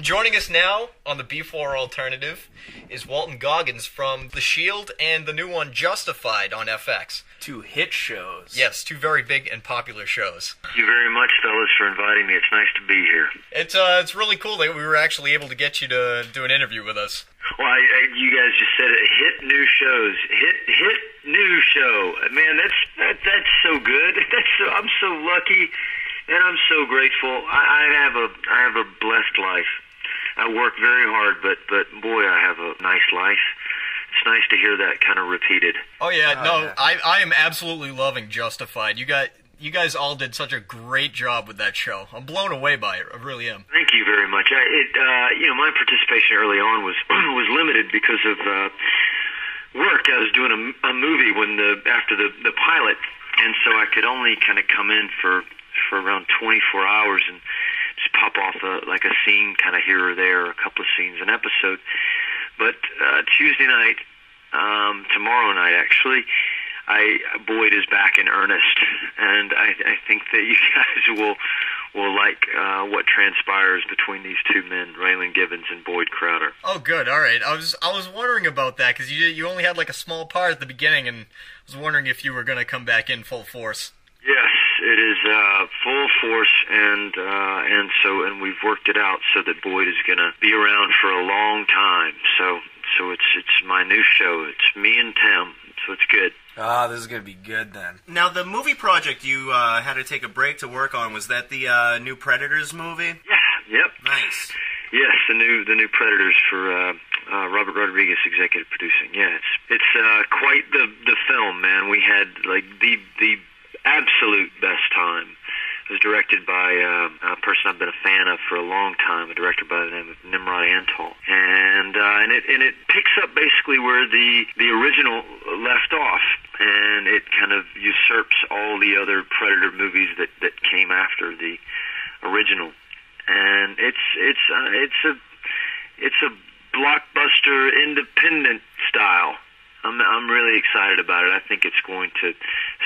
Joining us now on the B4 Alternative is Walton Goggins from The Shield and the new one Justified on FX. Two hit shows. Yes, two very big and popular shows. Thank you very much, fellas, for inviting me. It's nice to be here. It's really cool that we were actually able to get you to do an interview with us. Well, you guys just said it. Hit new shows. Hit new show. Man, that's so good. I'm so lucky, and I'm so grateful. I have a blessed life. I work very hard, but boy, I have a nice life. It's nice to hear that kind of repeated. Oh yeah, I am absolutely loving Justified. You guys all did such a great job with that show. I'm blown away by it. I really am. Thank you very much. My participation early on was limited because of work. I was doing a movie after the pilot, and so I could only kind of come in for around 24 hours and just pop off a scene kind of here or there, a couple of scenes an episode. But Tuesday night, tomorrow night actually, Boyd is back in earnest, and I think that you guys will like what transpires between these two men, Raylan Givens and Boyd Crowder. Oh, good. All right. I was wondering about that because you only had like a small part at the beginning, and I was wondering if you were going to come back in full force. Yes, it is full force, and we've worked it out so that Boyd is going to be around for a long time. So it's my new show. It's me and Tim, so it's good. Ah, this is going to be good then. Now, the movie project you had to take a break to work on, was that the new Predators movie? Yeah, yep. Nice. Yes, the new Predators for Robert Rodriguez executive producing. Yeah, it's quite the film, man. We had like the absolute best time. It was directed by a person I've been a fan of for a long time, a director by the name of Nimrod Antal, and it picks up basically where the original left off, and it kind of usurps all the other Predator movies that came after the original, and it's a blockbuster independent style. I'm really excited about it. I think it's going to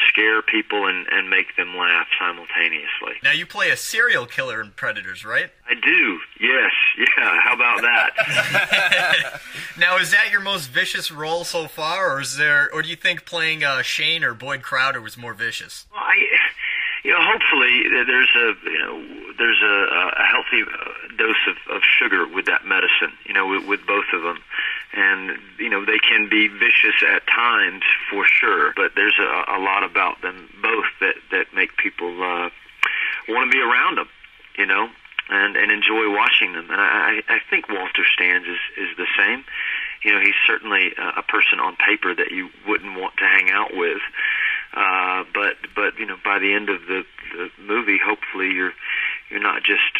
scare people and make them laugh simultaneously. Now, you play a serial killer in Predators, right? I do, yes. Yeah, how about that? Now, is that your most vicious role so far, or do you think playing Shane or Boyd Crowder was more vicious? Well, hopefully there's a healthy dose of sugar with that medicine, with both of them. And, they can be vicious at times for sure, but there's a lot about them both that make people want to be around them, and enjoy watching them. And I think Walter Stans is the same. He's certainly a person on paper that you wouldn't want to hang out with. But by the end of the movie, hopefully you're not just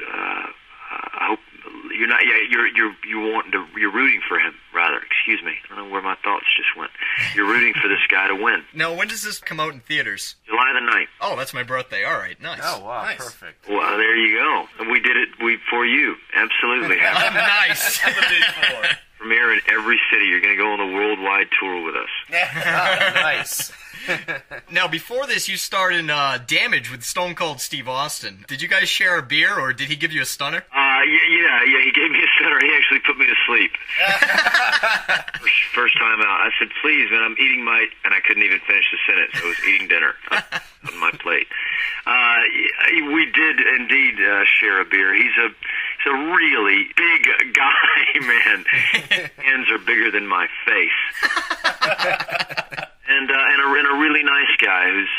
you're rooting for him, rather. Excuse me. I don't know where my thoughts just went. You're rooting for this guy to win. Now, when does this come out in theaters? July the 9th. Oh, that's my birthday. All right, nice. Oh, wow, nice. Perfect. Well, there you go. We did it for you. Absolutely. Nice. Premiere in every city. You're going to go on the worldwide tour with us. Nice. Now, before this, you starred in Damage with Stone Cold Steve Austin. Did you guys share a beer, or did he give you a stunner? Yeah, he gave me a stunner. He actually put me to sleep. First time out. I said, please, man, I'm eating and I couldn't even finish the sentence. I was eating dinner on my plate. We did indeed share a beer. He's a really big guy, man. Hands are bigger than my face. And a really nice guy who's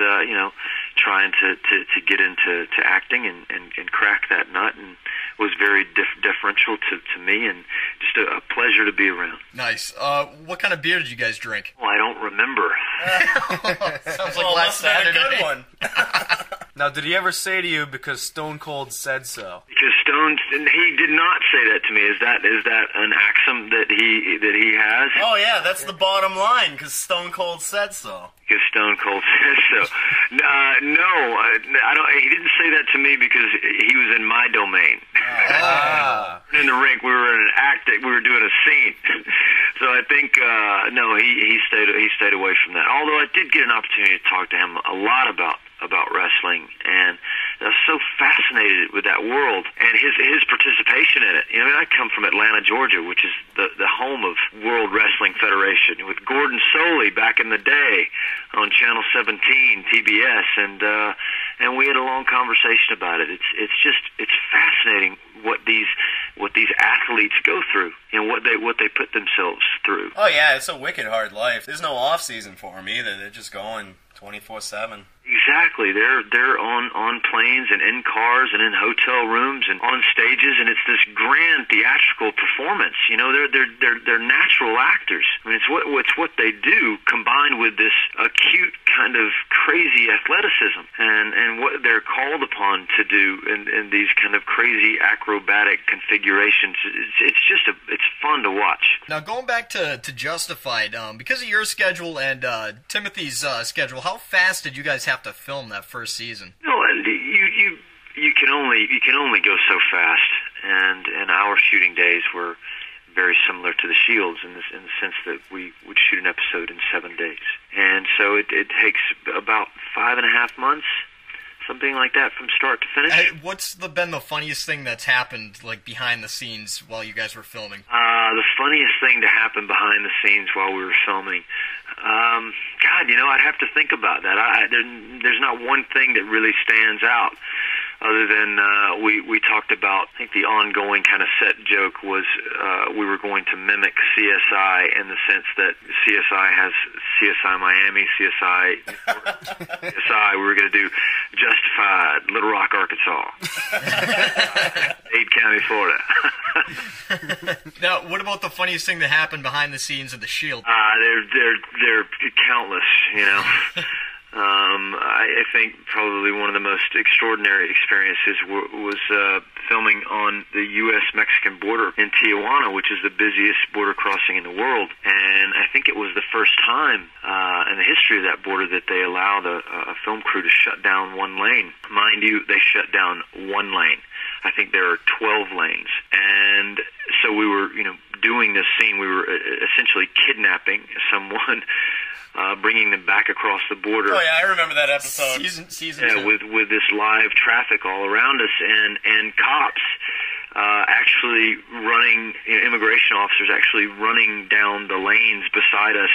trying to get into acting and crack that nut, and was very deferential to me, and just a pleasure to be around. Nice. What kind of beer did you guys drink? Well, I don't remember. Sounds like last Saturday. A good one. Now, did he ever say to you, because Stone Cold said so? Because he did not say that to me. Is that an axiom that he has? Oh yeah, that's the bottom line. Because Stone Cold said so. Because Stone Cold says so. No, I don't. He didn't say that to me because he was in my domain. In the rink, we were in an act. We were doing a scene. So I think no, he stayed away from that. Although I did get an opportunity to talk to him a lot about wrestling and I was so fascinated with that world and his participation in it. You know, I come from Atlanta, Georgia, which is the home of World Wrestling Federation, with Gordon Soley back in the day on Channel 17 TBS, and we had a long conversation about it. It's fascinating what these athletes go through and what they put themselves through. Oh yeah, it's a wicked hard life. There's no off season for them either. They're just going 24/7. Exactly. They're on planes and in cars and in hotel rooms and on stages, and it's this grand theatrical performance. You know, they're natural actors. I mean, it's what they do combined with this acute kind of crazy athleticism and what they're called upon to do in these kind of crazy acrobatic configurations. It's fun to watch. Now, going back to Justified, because of your schedule and Timothy's schedule, how fast did you guys have to film that first season? No, you can only go so fast, and our shooting days were very similar to the Shield's in the sense that we would shoot an episode in 7 days, and so it takes about 5.5 months, something like that, from start to finish. What's been the funniest thing that's happened, like, behind the scenes while you guys were filming? The funniest thing to happen behind the scenes while we were filming, God, you know, I'd have to think about that. There's not one thing that really stands out, other than we talked about, I think the ongoing kind of set joke was we were going to mimic CSI in the sense that CSI has CSI Miami, CSI, we were going to do Justified, Little Rock, Arkansas, Dade County, Florida. Now, what about the funniest thing that happened behind the scenes of the Shield? They're countless, you know. I think probably one of the most extraordinary experiences was filming on the U.S.-Mexican border in Tijuana, which is the busiest border crossing in the world. And I think it was the first time in the history of that border that they allowed a film crew to shut down one lane. Mind you, they shut down one lane. I think there are 12 lanes. And so we were, you know, doing this scene. We were essentially kidnapping someone, bringing them back across the border. Oh yeah, I remember that episode. Season 2. With this live traffic all around us, and cops actually running, you know, immigration officers actually running down the lanes beside us,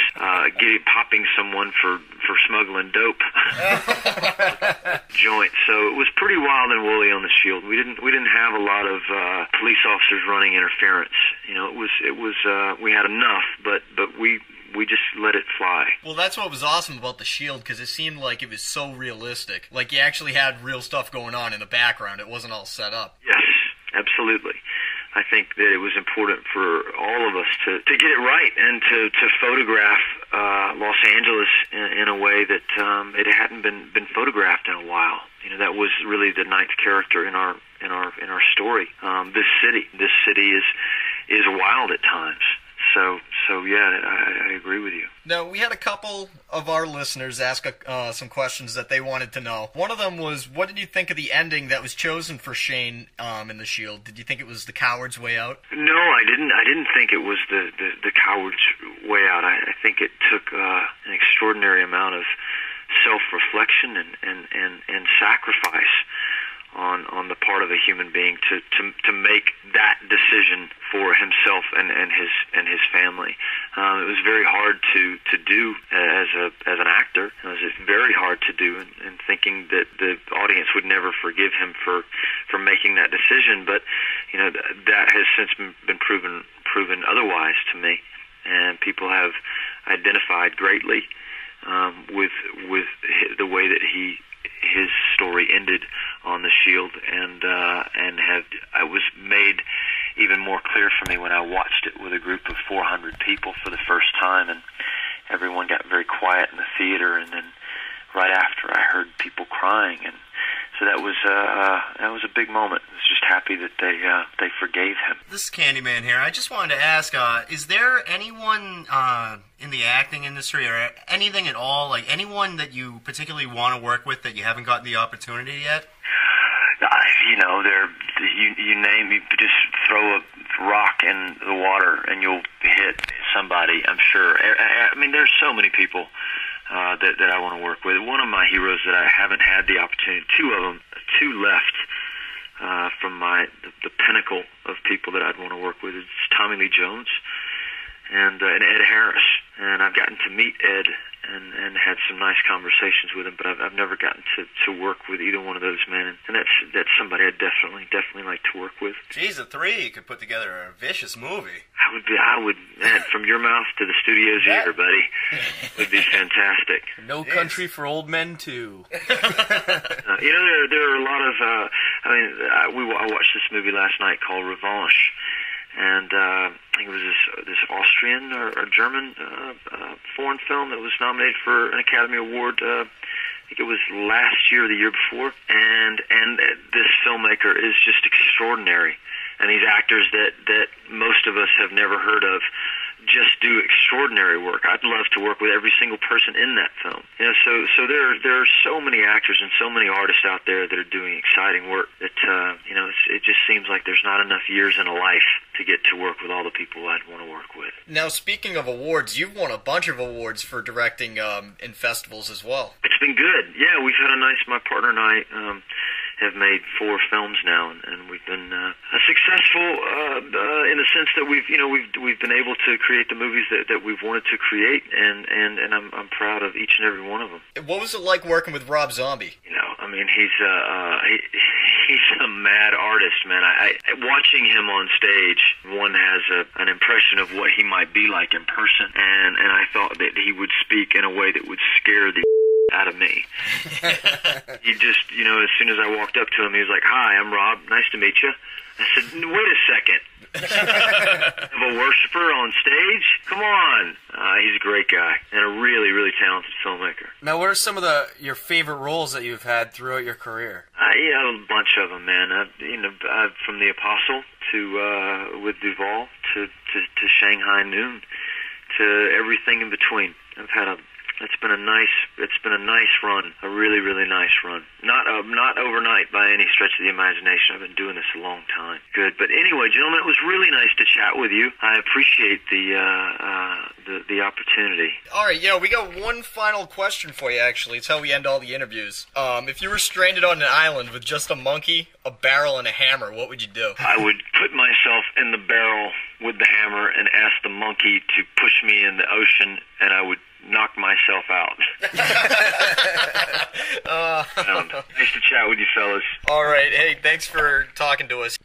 popping someone for smuggling dope joint. So it was pretty wild and woolly on the Shield. We didn't have a lot of police officers running interference. You know, it was we had enough, but we just let it fly. Well, that's what was awesome about the Shield, because it seemed like it was so realistic. Like, you actually had real stuff going on in the background. It wasn't all set up. Yes, absolutely. I think that it was important for all of us to get it right and to photograph Los Angeles in a way that it hadn't been photographed in a while. You know, that was really the ninth character in our story. This city is wild at times. So yeah, I agree with you. Now, we had a couple of our listeners ask some questions that they wanted to know. One of them was, what did you think of the ending that was chosen for Shane in the Shield? Did you think it was the coward's way out? No, I didn't think it was the coward's way out. I think it took an extraordinary amount of self-reflection and sacrifice on the part of a human being to make that decision for himself and his family. It was very hard to do as an actor. It was very hard to do, and thinking that the audience would never forgive him for making that decision. But you know, that has since been proven otherwise to me, and people have identified greatly with the way that his story ended on the Shield, and it was made even more clear for me when I watched it with a group of 400 people for the first time, and everyone got very quiet in the theater, and then right after I heard people crying, and so that was a big moment. I was just happy that they forgave him. This is Candyman here. I just wanted to ask, is there anyone in the acting industry or anything at all, like anyone that you particularly want to work with that you haven't gotten the opportunity yet? You know, you just throw a rock in the water and you'll hit somebody, I'm sure. I mean, there's so many people that I want to work with. One of my heroes that I haven't had the opportunity, two two left from the pinnacle of people that I'd want to work with. It's Tommy Lee Jones and Ed Harris. And I've gotten to meet Ed and had some nice conversations with him, but I've never gotten to work with either one of those men, and that's somebody I'd definitely like to work with. Geez, the three could put together a vicious movie. I would, man, from your mouth to the studio's ear, buddy, would be fantastic. No Country for Old Men 2. There are a lot of, I watched this movie last night called Revanche, and I think it was this Austrian or German foreign film that was nominated for an Academy Award. I think it was last year or the year before. And this filmmaker is just extraordinary. And these actors that most of us have never heard of just do extraordinary work. I'd love to work with every single person in that film. So there are so many actors and so many artists out there that are doing exciting work that it just seems like there's not enough years in a life to get to work with all the people I'd want to work with. Now, speaking of awards, you've won a bunch of awards for directing in festivals as well. It's been good. Yeah, we've had my partner and I have made 4 films now, and we've been successful in the sense that we've been able to create the movies that we've wanted to create, and I'm proud of each and every one of them. What was it like working with Rob Zombie? He's a mad artist, man. Watching him on stage, one has an impression of what he might be like in person, and I thought that he would speak in a way that would scare the out of me. He just, as soon as I walked up to him, he was like, "Hi, I'm Rob. Nice to meet you." I said, "Wait a second. Have a worshiper on stage? Come on." He's a great guy and a really, really talented filmmaker. Now, what are some of your favorite roles that you've had throughout your career? A bunch of them, man. From The Apostle to with Duvall to Shanghai Noon to everything in between. It's been a nice run, a really, really nice run. Not overnight by any stretch of the imagination. I've been doing this a long time. Good, but anyway, gentlemen, it was really nice to chat with you. I appreciate the opportunity. All right, we got one final question for you. Actually, it's how we end all the interviews. If you were stranded on an island with just a monkey, a barrel, and a hammer, what would you do? I would put myself in the barrel with the hammer and ask the monkey to push me in the ocean, and I would knock myself out. Nice to chat with you, fellas. All right. Hey, thanks for talking to us.